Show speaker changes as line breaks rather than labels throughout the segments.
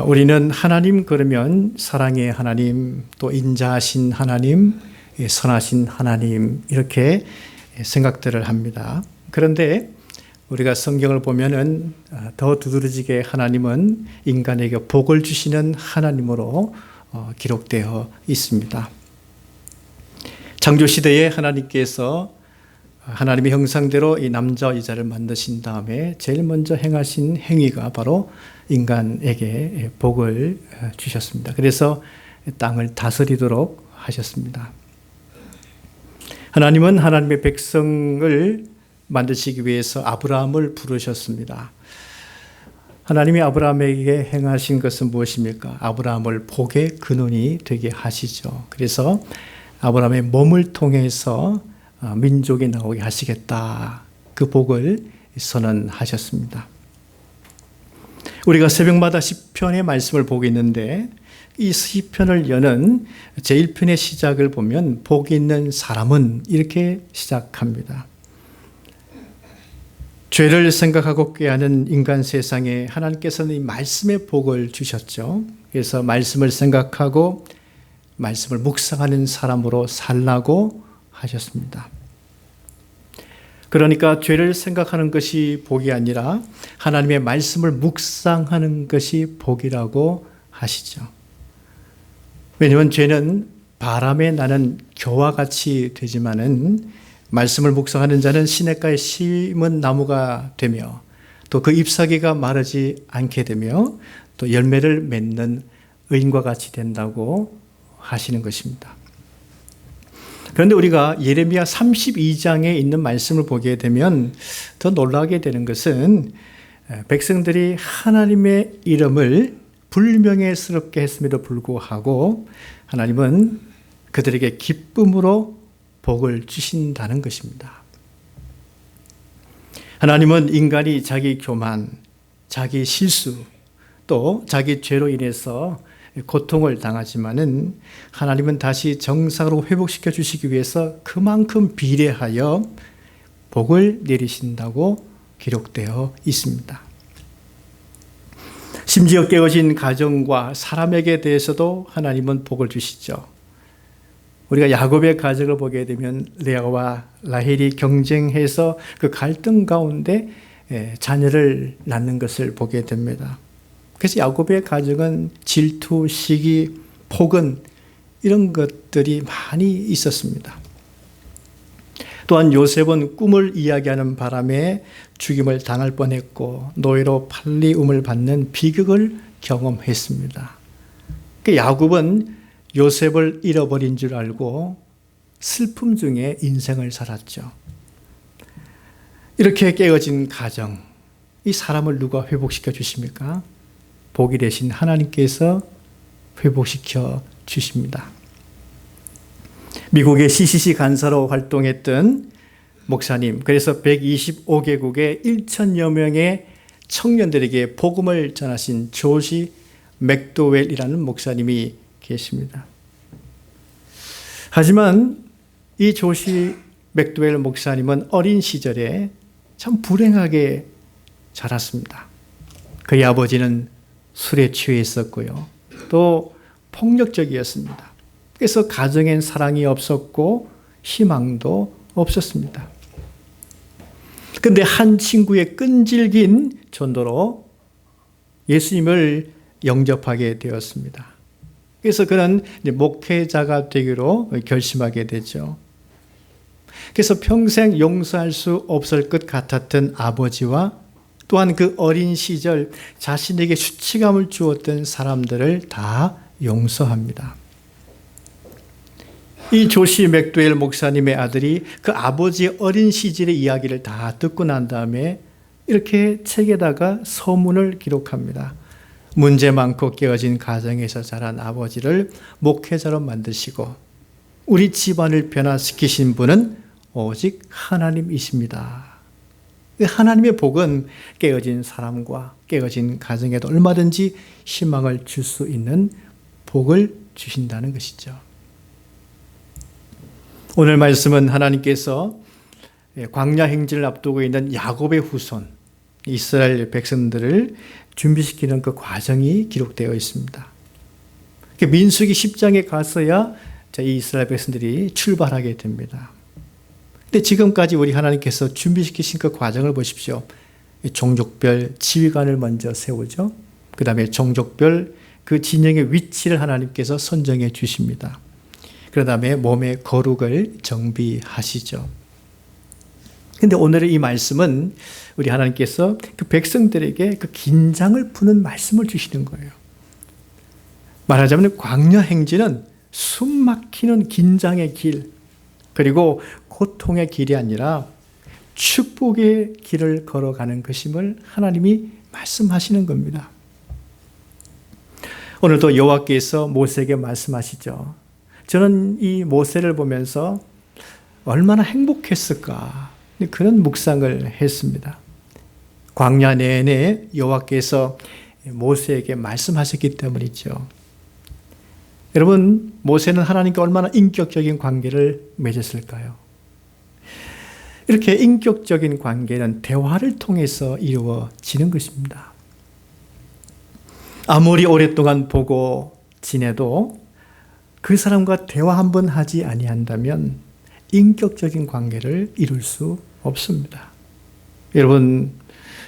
우리는 하나님 그러면 사랑의 하나님, 또 인자하신 하나님, 선하신 하나님 이렇게 생각들을 합니다. 그런데 우리가 성경을 보면은 더 두드러지게 하나님은 인간에게 복을 주시는 하나님으로 기록되어 있습니다. 창조시대에 하나님께서 하나님의 형상대로 이 남자와 여자를 만드신 다음에 제일 먼저 행하신 행위가 바로 인간에게 복을 주셨습니다. 그래서 땅을 다스리도록 하셨습니다. 하나님은 하나님의 백성을 만드시기 위해서 아브라함을 부르셨습니다. 하나님이 아브라함에게 행하신 것은 무엇입니까? 아브라함을 복의 근원이 되게 하시죠. 그래서 아브라함의 몸을 통해서 민족이 나오게 하시겠다. 그 복을 선언하셨습니다. 우리가 새벽마다 시편의 말씀을 보고 있는데 이 시편을 여는 제1편의 시작을 보면 복이 있는 사람은 이렇게 시작합니다. 죄를 생각하고 꾀하는 인간 세상에 하나님께서는 이 말씀의 복을 주셨죠. 그래서 말씀을 생각하고 말씀을 묵상하는 사람으로 살라고 하셨습니다. 그러니까 죄를 생각하는 것이 복이 아니라 하나님의 말씀을 묵상하는 것이 복이라고 하시죠. 왜냐하면 죄는 바람에 나는 겨와 같이 되지만은 말씀을 묵상하는 자는 시냇가에 심은 나무가 되며 또 그 잎사귀가 마르지 않게 되며 또 열매를 맺는 의인과 같이 된다고 하시는 것입니다. 그런데 우리가 예레미야 32장에 있는 말씀을 보게 되면 더 놀라게 되는 것은 백성들이 하나님의 이름을 불명예스럽게 했음에도 불구하고 하나님은 그들에게 기쁨으로 복을 주신다는 것입니다. 하나님은 인간이 자기 교만, 자기 실수, 또 자기 죄로 인해서 고통을 당하지만은 하나님은 다시 정상으로 회복시켜 주시기 위해서 그만큼 비례하여 복을 내리신다고 기록되어 있습니다. 심지어 깨어진 가정과 사람에게 대해서도 하나님은 복을 주시죠. 우리가 야곱의 가정을 보게 되면 레아와 라헬이 경쟁해서 그 갈등 가운데 자녀를 낳는 것을 보게 됩니다. 그래서 야곱의 가정은 질투, 시기, 폭언 이런 것들이 많이 있었습니다. 또한 요셉은 꿈을 이야기하는 바람에 죽임을 당할 뻔했고 노예로 팔리움을 받는 비극을 경험했습니다. 야곱은 요셉을 잃어버린 줄 알고 슬픔 중에 인생을 살았죠. 이렇게 깨어진 가정, 이 사람을 누가 회복시켜 주십니까? 복이 되신 하나님께서 회복시켜 주십니다. 미국의 CCC 간사로 활동했던 목사님, 그래서 125개국의 1,000여 명의 청년들에게 복음을 전하신 조시 맥도웰이라는 목사님이 계십니다. 하지만 이 조시 맥도웰 목사님은 어린 시절에 참 불행하게 자랐습니다. 그의 아버지는 술에 취해 있었고요. 또 폭력적이었습니다. 그래서 가정엔 사랑이 없었고 희망도 없었습니다. 그런데 한 친구의 끈질긴 전도로 예수님을 영접하게 되었습니다. 그래서 그는 목회자가 되기로 결심하게 되죠. 그래서 평생 용서할 수 없을 것 같았던 아버지와 또한 그 어린 시절 자신에게 수치감을 주었던 사람들을 다 용서합니다. 이 조시 맥도웰 목사님의 아들이 그 아버지의 어린 시절의 이야기를 다 듣고 난 다음에 이렇게 책에다가 서문을 기록합니다. 문제 많고 깨어진 가정에서 자란 아버지를 목회자로 만드시고 우리 집안을 변화시키신 분은 오직 하나님이십니다. 하나님의 복은 깨어진 사람과 깨어진 가정에도 얼마든지 희망을 줄 수 있는 복을 주신다는 것이죠. 오늘 말씀은 하나님께서 광야 행진을 앞두고 있는 야곱의 후손, 이스라엘 백성들을 준비시키는 그 과정이 기록되어 있습니다. 민수기 10장에 가서야 이 이스라엘 백성들이 출발하게 됩니다. 근데 지금까지 우리 하나님께서 준비시키신 그 과정을 보십시오. 종족별 지휘관을 먼저 세우죠. 그 다음에 종족별 그 진영의 위치를 하나님께서 선정해 주십니다. 그 다음에 몸의 거룩을 정비하시죠. 근데 오늘의 이 말씀은 우리 하나님께서 그 백성들에게 그 긴장을 푸는 말씀을 주시는 거예요. 말하자면 광야 행진은 숨 막히는 긴장의 길, 그리고 고통의 길이 아니라 축복의 길을 걸어가는 것임을 하나님이 말씀하시는 겁니다. 오늘도 여호와께서 모세에게 말씀하시죠. 저는 이 모세를 보면서 얼마나 행복했을까 그런 묵상을 했습니다. 광야 내내 여호와께서 모세에게 말씀하셨기 때문이죠. 여러분, 모세는 하나님과 얼마나 인격적인 관계를 맺었을까요? 이렇게 인격적인 관계는 대화를 통해서 이루어지는 것입니다. 아무리 오랫동안 보고 지내도 그 사람과 대화 한 번 하지 아니한다면 인격적인 관계를 이룰 수 없습니다. 여러분,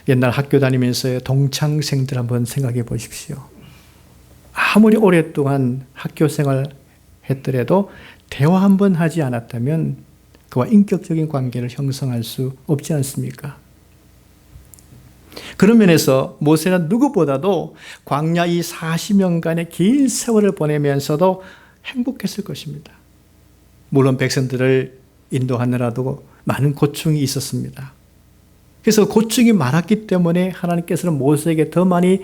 옛날 학교 다니면서 동창생들 한번 생각해 보십시오. 아무리 오랫동안 학교 생활 했더라도 대화 한 번 하지 않았다면 그와 인격적인 관계를 형성할 수 없지 않습니까? 그런 면에서 모세는 누구보다도 광야 이 40년간의 긴 세월을 보내면서도 행복했을 것입니다. 물론 백성들을 인도하느라도 많은 고충이 있었습니다. 그래서 고충이 많았기 때문에 하나님께서는 모세에게 더 많이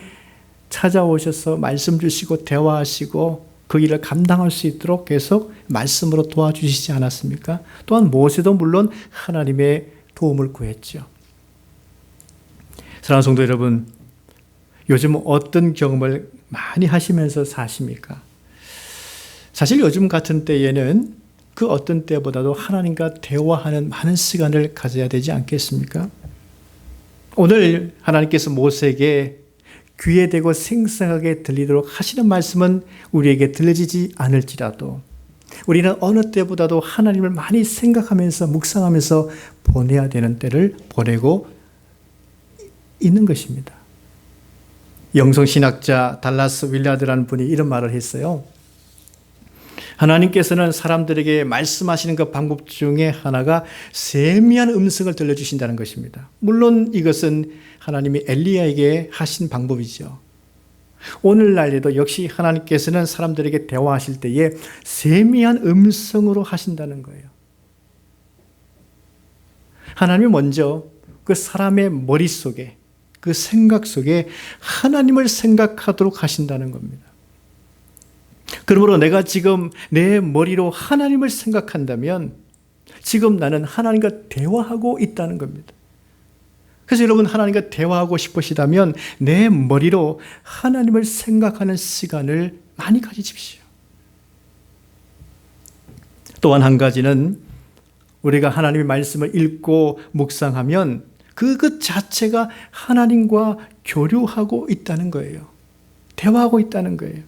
찾아오셔서 말씀 주시고 대화하시고 그 일을 감당할 수 있도록 계속 말씀으로 도와주시지 않았습니까? 또한 모세도 물론 하나님의 도움을 구했죠. 사랑하는 성도 여러분, 요즘 어떤 경험을 많이 하시면서 사십니까? 사실 요즘 같은 때에는 그 어떤 때보다도 하나님과 대화하는 많은 시간을 가져야 되지 않겠습니까? 오늘 하나님께서 모세에게 귀에 대고 생생하게 들리도록 하시는 말씀은 우리에게 들려지지 않을지라도 우리는 어느 때보다도 하나님을 많이 생각하면서 묵상하면서 보내야 되는 때를 보내고 있는 것입니다. 영성신학자 달라스 윌라드라는 분이 이런 말을 했어요. 하나님께서는 사람들에게 말씀하시는 그 방법 중에 하나가 세미한 음성을 들려주신다는 것입니다. 물론 이것은 하나님이 엘리야에게 하신 방법이죠. 오늘날에도 역시 하나님께서는 사람들에게 대화하실 때에 세미한 음성으로 하신다는 거예요. 하나님이 먼저 그 사람의 머릿속에, 그 생각 속에 하나님을 생각하도록 하신다는 겁니다. 그러므로 내가 지금 내 머리로 하나님을 생각한다면 지금 나는 하나님과 대화하고 있다는 겁니다. 그래서 여러분, 하나님과 대화하고 싶으시다면 내 머리로 하나님을 생각하는 시간을 많이 가지십시오. 또한 한 가지는 우리가 하나님의 말씀을 읽고 묵상하면 그것 자체가 하나님과 교류하고 있다는 거예요. 대화하고 있다는 거예요.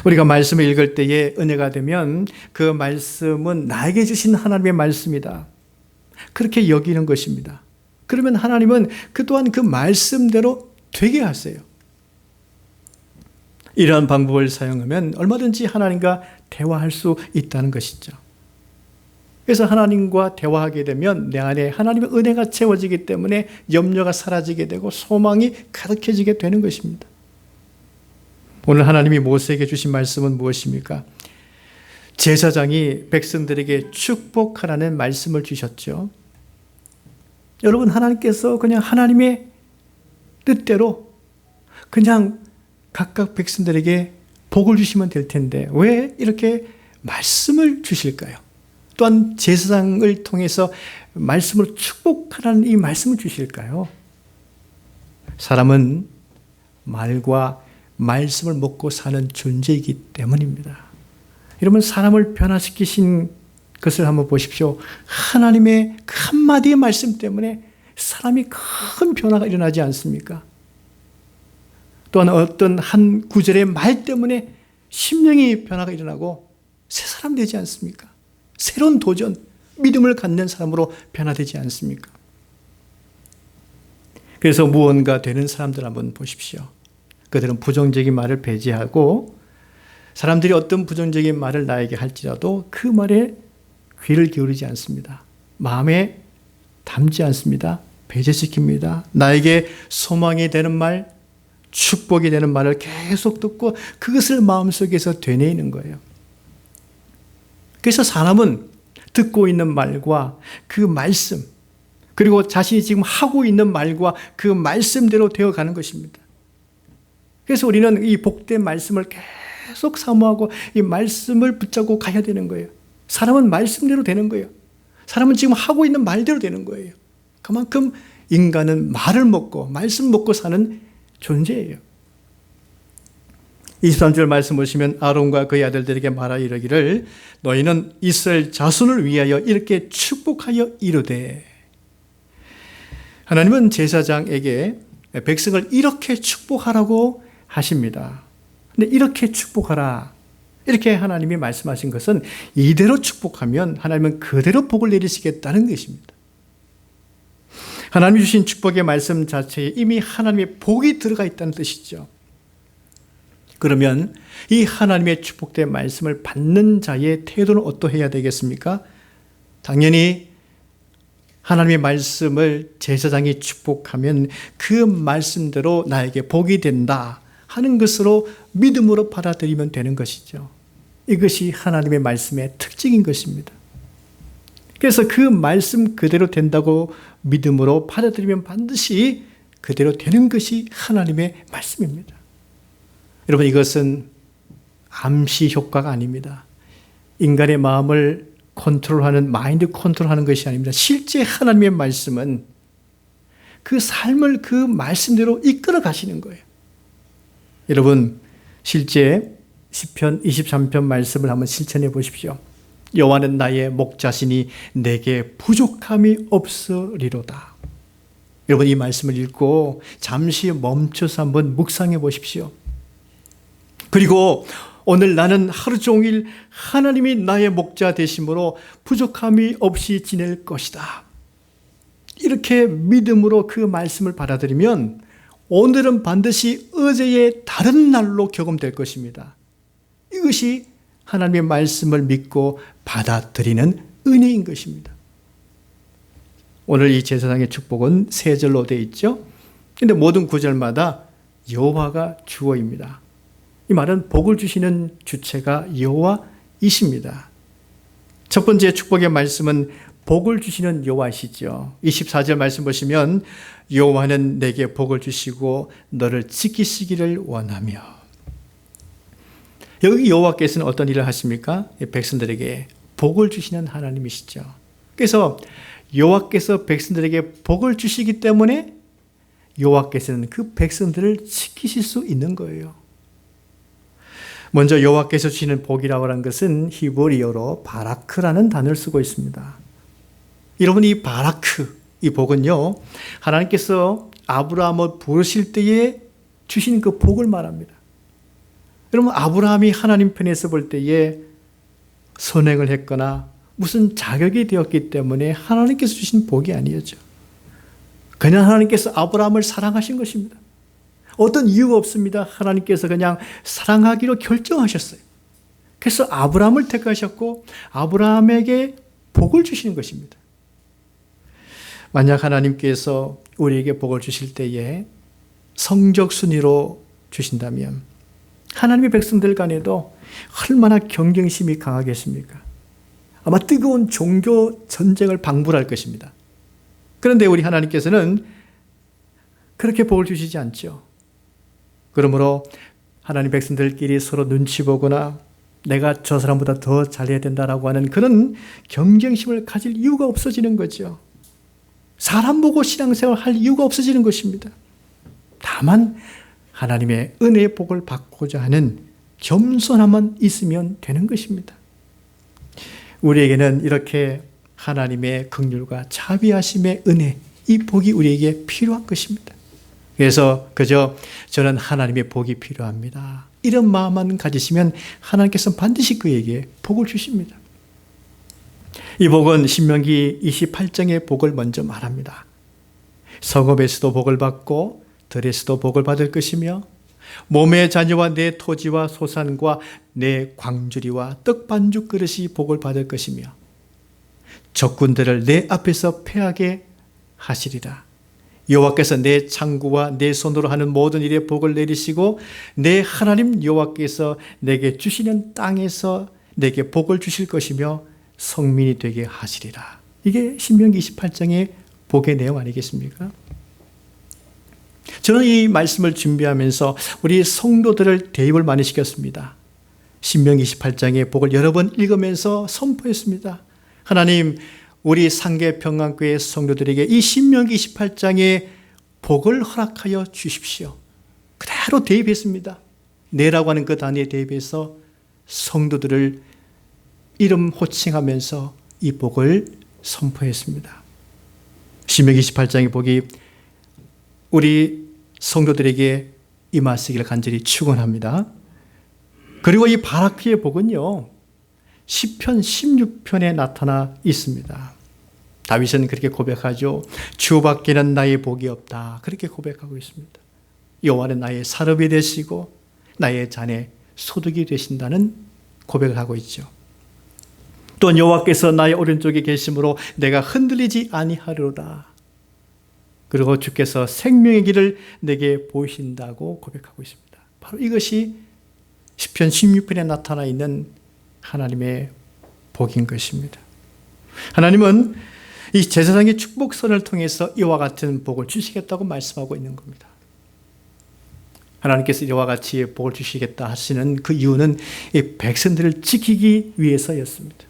우리가 말씀을 읽을 때에 은혜가 되면 그 말씀은 나에게 주신 하나님의 말씀이다, 그렇게 여기는 것입니다. 그러면 하나님은 그 또한 그 말씀대로 되게 하세요. 이러한 방법을 사용하면 얼마든지 하나님과 대화할 수 있다는 것이죠. 그래서 하나님과 대화하게 되면 내 안에 하나님의 은혜가 채워지기 때문에 염려가 사라지게 되고 소망이 가득해지게 되는 것입니다. 오늘 하나님이 모세에게 주신 말씀은 무엇입니까? 제사장이 백성들에게 축복하라는 말씀을 주셨죠. 여러분, 하나님께서 그냥 하나님의 뜻대로 그냥 각각 백성들에게 복을 주시면 될 텐데 왜 이렇게 말씀을 주실까요? 또한 제사장을 통해서 말씀으로 축복하라는 이 말씀을 주실까요? 사람은 말과 말씀을 먹고 사는 존재이기 때문입니다. 여러분, 사람을 변화시키신 것을 한번 보십시오. 하나님의 그 한마디의 말씀 때문에 사람이 큰 변화가 일어나지 않습니까? 또한 어떤 한 구절의 말 때문에 심령이 변화가 일어나고 새 사람 되지 않습니까? 새로운 도전, 믿음을 갖는 사람으로 변화되지 않습니까? 그래서 무언가 되는 사람들 한번 보십시오. 그들은 부정적인 말을 배제하고 사람들이 어떤 부정적인 말을 나에게 할지라도 그 말에 귀를 기울이지 않습니다. 마음에 담지 않습니다. 배제시킵니다. 나에게 소망이 되는 말, 축복이 되는 말을 계속 듣고 그것을 마음속에서 되뇌이는 거예요. 그래서 사람은 듣고 있는 말과 그 말씀, 그리고 자신이 지금 하고 있는 말과 그 말씀대로 되어가는 것입니다. 그래서 우리는 이 복된 말씀을 계속 사모하고 이 말씀을 붙잡고 가야 되는 거예요. 사람은 말씀대로 되는 거예요. 사람은 지금 하고 있는 말대로 되는 거예요. 그만큼 인간은 말을 먹고 말씀 먹고 사는 존재예요. 23절 말씀 보시면 아론과 그의 아들들에게 말하 이르기를 너희는 이스라엘 자손을 위하여 이렇게 축복하여 이르되, 하나님은 제사장에게 백성을 이렇게 축복하라고 하십니다. 근데 이렇게 축복하라, 이렇게 하나님이 말씀하신 것은 이대로 축복하면 하나님은 그대로 복을 내리시겠다는 것입니다. 하나님이 주신 축복의 말씀 자체에 이미 하나님의 복이 들어가 있다는 뜻이죠. 그러면 이 하나님의 축복된 말씀을 받는 자의 태도는 어떠해야 되겠습니까? 당연히 하나님의 말씀을 제사장이 축복하면 그 말씀대로 나에게 복이 된다 하는 것으로 믿음으로 받아들이면 되는 것이죠. 이것이 하나님의 말씀의 특징인 것입니다. 그래서 그 말씀 그대로 된다고 믿음으로 받아들이면 반드시 그대로 되는 것이 하나님의 말씀입니다. 여러분, 이것은 암시 효과가 아닙니다. 인간의 마음을 컨트롤하는, 마인드 컨트롤하는 것이 아닙니다. 실제 하나님의 말씀은 그 삶을 그 말씀대로 이끌어 가시는 거예요. 여러분, 실제 시편 23편 말씀을 한번 실천해 보십시오. 여호와는 나의 목자시니 내게 부족함이 없으리로다. 여러분, 이 말씀을 읽고 잠시 멈춰서 한번 묵상해 보십시오. 그리고 오늘 나는 하루 종일 하나님이 나의 목자 되심으로 부족함이 없이 지낼 것이다. 이렇게 믿음으로 그 말씀을 받아들이면 오늘은 반드시 어제의 다른 날로 경험될 것입니다. 이것이 하나님의 말씀을 믿고 받아들이는 은혜인 것입니다. 오늘 이 제사장의 축복은 세 절로 되어 있죠. 그런데 모든 구절마다 여호와가 주어입니다. 이 말은 복을 주시는 주체가 여호와이십니다. 첫 번째 축복의 말씀은 복을 주시는 여호와이시죠. 24절 말씀 보시면 여호와는 내게 복을 주시고 너를 지키시기를 원하며. 여기 여호와께서는 어떤 일을 하십니까? 백성들에게 복을 주시는 하나님이시죠. 그래서 여호와께서 백성들에게 복을 주시기 때문에 여호와께서는 그 백성들을 지키실 수 있는 거예요. 먼저 여호와께서 주시는 복이라고 하는 것은 히브리어로 바라크라는 단어를 쓰고 있습니다. 여러분, 이 바라크, 이 복은요, 하나님께서 아브라함을 부르실 때에 주신 그 복을 말합니다. 여러분, 아브라함이 하나님 편에서 볼 때에 선행을 했거나 무슨 자격이 되었기 때문에 하나님께서 주신 복이 아니었죠. 그냥 하나님께서 아브라함을 사랑하신 것입니다. 어떤 이유가 없습니다. 하나님께서 그냥 사랑하기로 결정하셨어요. 그래서 아브라함을 택하셨고 아브라함에게 복을 주시는 것입니다. 만약 하나님께서 우리에게 복을 주실 때에 성적 순위로 주신다면 하나님의 백성들 간에도 얼마나 경쟁심이 강하겠습니까? 아마 뜨거운 종교 전쟁을 방불할 것입니다. 그런데 우리 하나님께서는 그렇게 복을 주시지 않죠. 그러므로 하나님 백성들끼리 서로 눈치 보거나 내가 저 사람보다 더 잘해야 된다라고 하는 그런 경쟁심을 가질 이유가 없어지는 거죠. 사람 보고 신앙생활 할 이유가 없어지는 것입니다. 다만 하나님의 은혜의 복을 받고자 하는 겸손함만 있으면 되는 것입니다. 우리에게는 이렇게 하나님의 긍휼과 자비하심의 은혜, 이 복이 우리에게 필요한 것입니다. 그래서 그저 저는 하나님의 복이 필요합니다, 이런 마음만 가지시면 하나님께서 반드시 그에게 복을 주십니다. 이 복은 신명기 28장의 복을 먼저 말합니다. 성읍에서도 복을 받고 들에서도 복을 받을 것이며 몸의 자녀와 내 토지와 소산과 내 광주리와 떡반죽 그릇이 복을 받을 것이며 적군들을 내 앞에서 패하게 하시리라. 여호와께서 내 창구와 내 손으로 하는 모든 일에 복을 내리시고 내 하나님 여호와께서 내게 주시는 땅에서 내게 복을 주실 것이며 성민이 되게 하시리라. 이게 신명기 28장의 복의 내용 아니겠습니까? 저는 이 말씀을 준비하면서 우리 성도들을 대입을 많이 시켰습니다. 신명기 28장의 복을 여러 번 읽으면서 선포했습니다. 하나님, 우리 상계평안교회 성도들에게 이 신명기 28장의 복을 허락하여 주십시오. 그대로 대입했습니다. 내라고 하는 그 단위에 대입해서 성도들을 이름 호칭하면서 이 복을 선포했습니다. 신명기 28장의 복이 우리 성도들에게 임하시기를 간절히 축원합니다. 그리고 이 바라크의 복은요, 시편 16편에 나타나 있습니다. 다윗은 그렇게 고백하죠. 주밖에는 나의 복이 없다, 그렇게 고백하고 있습니다. 여호와는 나의 사름이 되시고 나의 잔의 소득이 되신다는 고백을 하고 있죠. 또 여호와께서 나의 오른쪽에 계심으로 내가 흔들리지 아니하리로다. 그리고 주께서 생명의 길을 내게 보이신다고 고백하고 있습니다. 바로 이것이 시편 16편에 나타나 있는 하나님의 복인 것입니다. 하나님은 이 제사장의 축복선을 통해서 이와 같은 복을 주시겠다고 말씀하고 있는 겁니다. 하나님께서 이와 같이 복을 주시겠다 하시는 그 이유는 이 백성들을 지키기 위해서였습니다.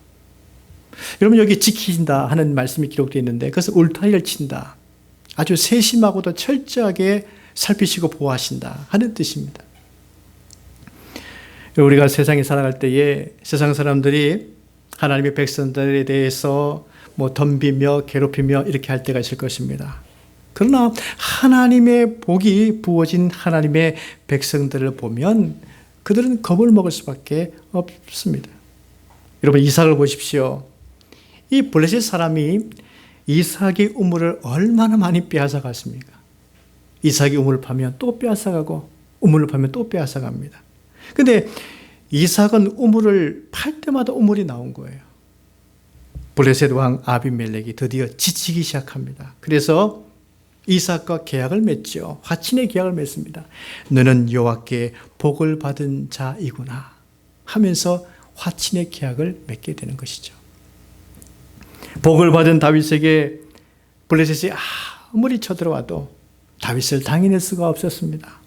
여러분, 여기 지킨다 하는 말씀이 기록되어 있는데 그것은 울타리를 친다, 아주 세심하고도 철저하게 살피시고 보호하신다 하는 뜻입니다. 우리가 세상에 살아갈 때에 세상 사람들이 하나님의 백성들에 대해서 덤비며 괴롭히며 이렇게 할 때가 있을 것입니다. 그러나 하나님의 복이 부어진 하나님의 백성들을 보면 그들은 겁을 먹을 수밖에 없습니다. 여러분, 이삭을 보십시오. 이 블레셋 사람이 이삭의 우물을 얼마나 많이 빼앗아갔습니까? 이삭이 우물을 파면 또 빼앗아가고 우물을 파면 또 빼앗아갑니다. 근데 이삭은 우물을 팔 때마다 우물이 나온 거예요. 블레셋 왕 아비멜렉이 드디어 지치기 시작합니다. 그래서 이삭과 계약을 맺죠. 화친의 계약을 맺습니다. 너는 여호와께 복을 받은 자이구나 하면서 화친의 계약을 맺게 되는 것이죠. 복을 받은 다윗에게 블레셋이 아무리 쳐들어와도 다윗을 당해낼 수가 없었습니다.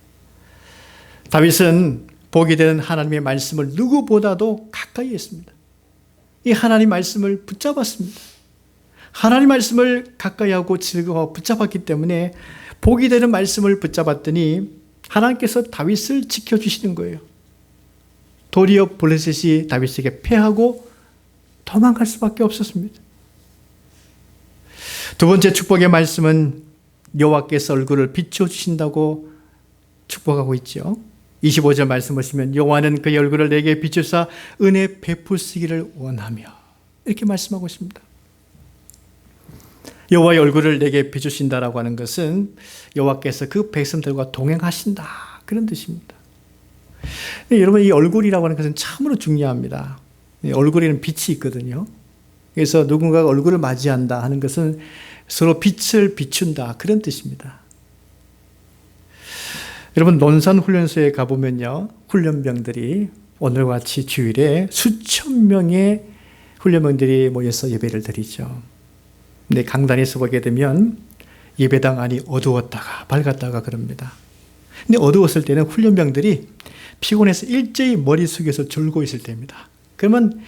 다윗은 복이 되는 하나님의 말씀을 누구보다도 가까이 했습니다. 이 하나님 말씀을 붙잡았습니다. 하나님 말씀을 가까이 하고 즐거워 붙잡았기 때문에 복이 되는 말씀을 붙잡았더니 하나님께서 다윗을 지켜주시는 거예요. 도리어 블레셋이 다윗에게 패하고 도망갈 수밖에 없었습니다. 두 번째 축복의 말씀은 여호와께서 얼굴을 비춰주신다고 축복하고 있죠. 25절 말씀 보시면 여호와는 그의 얼굴을 내게 비추사 은혜 베푸시기를 원하며 이렇게 말씀하고 있습니다. 여호와의 얼굴을 내게 비추신다라고 하는 것은 여호와께서 그 백성들과 동행하신다, 그런 뜻입니다. 여러분, 이 얼굴이라고 하는 것은 참으로 중요합니다. 얼굴에는 빛이 있거든요. 그래서 누군가가 얼굴을 맞이한다 하는 것은 서로 빛을 비춘다, 그런 뜻입니다. 여러분, 논산훈련소에 가보면요, 훈련병들이 오늘과 같이 주일에 수천 명의 훈련병들이 모여서 예배를 드리죠. 근데 강단에서 보게 되면 예배당 안이 어두웠다가 밝았다가 그럽니다. 근데 어두웠을 때는 훈련병들이 피곤해서 일제히 머리 숙여서 졸고 있을 때입니다. 그러면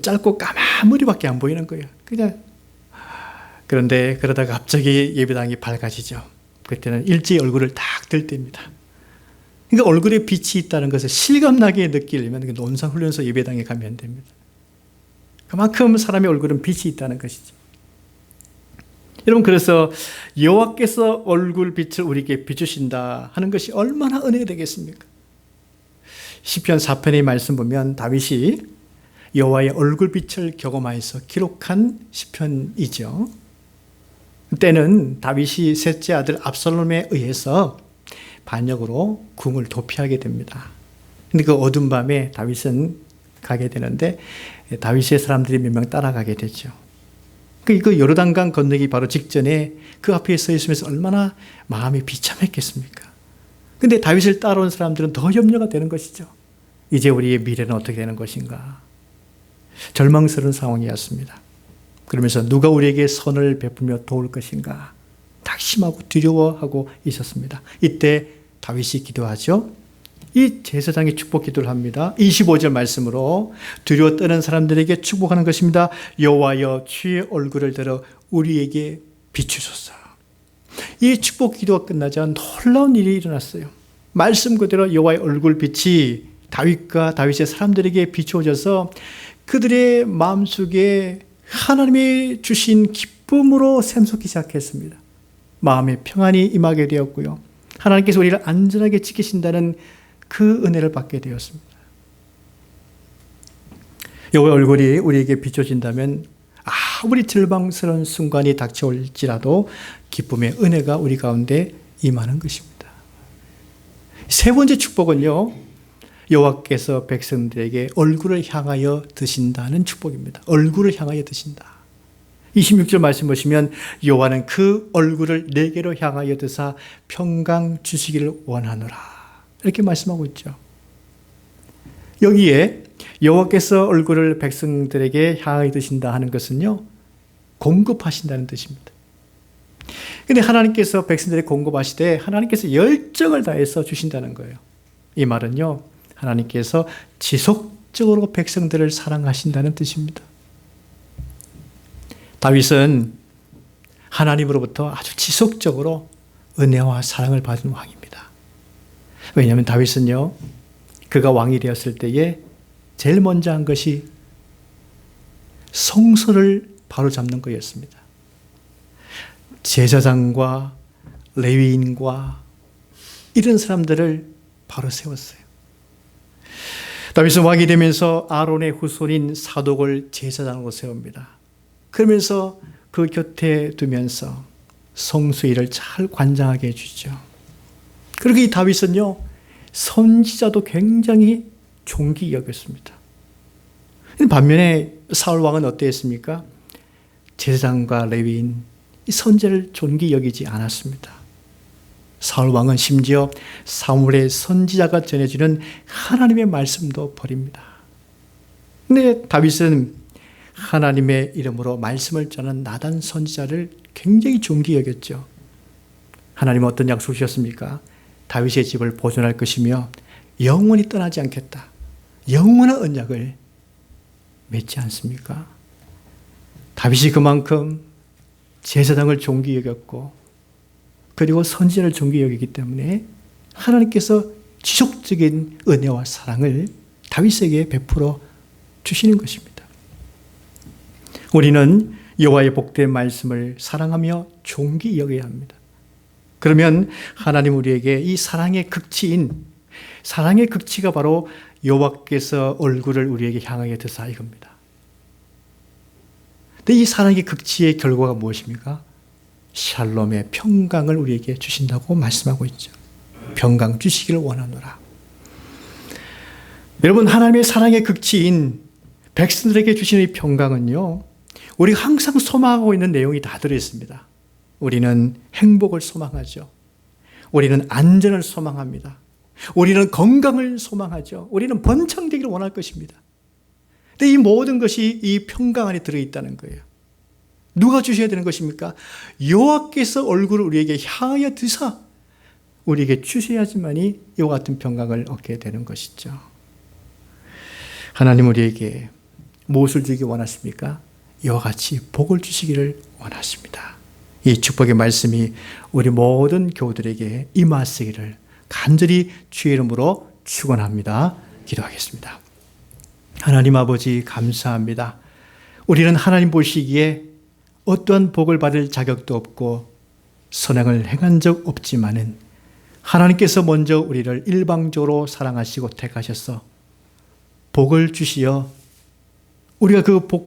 짧고 까만 머리밖에 안 보이는 거예요. 그런데 그러다가 갑자기 예배당이 밝아지죠. 그때는 일제히 얼굴을 딱 들 때입니다. 그러니까 얼굴에 빛이 있다는 것을 실감나게 느끼려면 논산훈련소 예배당에 가면 됩니다. 그만큼 사람의 얼굴은 빛이 있다는 것이죠. 여러분, 그래서 여호와께서 얼굴 빛을 우리에게 비추신다 하는 것이 얼마나 은혜가 되겠습니까? 시편 4편의 말씀 보면 다윗이 여호와의 얼굴 빛을 경험하여서 기록한 시편이죠. 때는 다윗이 셋째 아들 압살롬에 의해서 반역으로 궁을 도피하게 됩니다. 근데 그 어두운 밤에 다윗은 가게 되는데 다윗의 사람들이 몇 명 따라가게 되죠. 그 요르단강 건너기 바로 직전에 그 앞에 서 있으면서 얼마나 마음이 비참했겠습니까? 근데 다윗을 따라온 사람들은 더 염려가 되는 것이죠. 이제 우리의 미래는 어떻게 되는 것인가? 절망스러운 상황이었습니다. 그러면서 누가 우리에게 선을 베풀며 도울 것인가? 낙심하고 두려워하고 있었습니다. 이때 다윗이 기도하죠. 이 제사장이 축복 기도를 합니다. 25절 말씀으로 두려워 떠는 사람들에게 축복하는 것입니다. 여호와여 주의 얼굴을 들어 우리에게 비추소서. 이 축복 기도가 끝나자 놀라운 일이 일어났어요. 말씀 그대로 여호와의 얼굴 빛이 다윗과 다윗의 사람들에게 비추어져서 그들의 마음속에 하나님이 주신 기쁨으로 샘솟기 시작했습니다. 마음의 평안이 임하게 되었고요. 하나님께서 우리를 안전하게 지키신다는 그 은혜를 받게 되었습니다. 여호와의 얼굴이 우리에게 비춰진다면 아무리 절망스러운 순간이 닥쳐올지라도 기쁨의 은혜가 우리 가운데 임하는 것입니다. 세 번째 축복은요, 여호와께서 백성들에게 얼굴을 향하여 드신다는 축복입니다. 얼굴을 향하여 드신다. 26절 말씀 보시면 여호와는 그 얼굴을 내게로 향하여 드사 평강 주시기를 원하노라. 이렇게 말씀하고 있죠. 여기에 여호와께서 얼굴을 백성들에게 향하여 드신다 하는 것은요, 공급하신다는 뜻입니다. 그런데 하나님께서 백성들에게 공급하시되 하나님께서 열정을 다해서 주신다는 거예요. 이 말은요, 하나님께서 지속적으로 백성들을 사랑하신다는 뜻입니다. 다윗은 하나님으로부터 아주 지속적으로 은혜와 사랑을 받은 왕입니다. 왜냐하면 다윗은요, 그가 왕이 되었을 때에 제일 먼저 한 것이 성소를 바로잡는 것이었습니다. 제사장과 레위인과 이런 사람들을 바로 세웠어요. 다윗은 왕이 되면서 아론의 후손인 사독을 제사장으로 세웁니다. 그러면서 그 곁에 두면서 성수 일을 잘 관장하게 해주죠. 그리고 이 다윗은요, 선지자도 굉장히 존귀 여겼습니다. 반면에 사울 왕은 어땠습니까? 제사장과 레위인, 이 선지자를 존귀 여기지 않았습니다. 사울 왕은 심지어 사무엘의 선지자가 전해주는 하나님의 말씀도 버립니다. 근데 다윗은 하나님의 이름으로 말씀을 전하는 나단 선지자를 굉장히 존귀 여겼죠. 하나님은 어떤 약속 주셨습니까? 다윗의 집을 보존할 것이며 영원히 떠나지 않겠다. 영원한 언약을 맺지 않습니까? 다윗이 그만큼 제사장을 존귀 여겼고 그리고 선지자를 존귀 여기기 때문에 하나님께서 지속적인 은혜와 사랑을 다윗에게 베풀어 주시는 것입니다. 우리는 여호와의 복된 말씀을 사랑하며 존귀 여겨야 합니다. 그러면 하나님 우리에게 이 사랑의 극치인, 사랑의 극치가 바로 여호와께서 얼굴을 우리에게 향하여 드사 이겁니다. 근데 이 사랑의 극치의 결과가 무엇입니까? 샬롬의 평강을 우리에게 주신다고 말씀하고 있죠. 평강 주시기를 원하노라. 여러분, 하나님의 사랑의 극치인 백성들에게 주시는 이 평강은요, 우리가 항상 소망하고 있는 내용이 다 들어있습니다. 우리는 행복을 소망하죠. 우리는 안전을 소망합니다. 우리는 건강을 소망하죠. 우리는 번창되기를 원할 것입니다. 근데 이 모든 것이 이 평강 안에 들어있다는 거예요. 누가 주셔야 되는 것입니까? 여호와께서 얼굴을 우리에게 향하여 드사 우리에게 주셔야지만이 이와 같은 평강을 얻게 되는 것이죠. 하나님 우리에게 무엇을 주기 원하십니까? 이와 같이 복을 주시기를 원하십니다. 이 축복의 말씀이 우리 모든 교우들에게 임하시기를 간절히 주의 이름으로 축원합니다. 기도하겠습니다. 하나님 아버지 감사합니다. 우리는 하나님 보시기에 어떠한 복을 받을 자격도 없고 선행을 행한 적 없지만은 하나님께서 먼저 우리를 일방적으로 사랑하시고 택하셔서 복을 주시어 우리가 그 복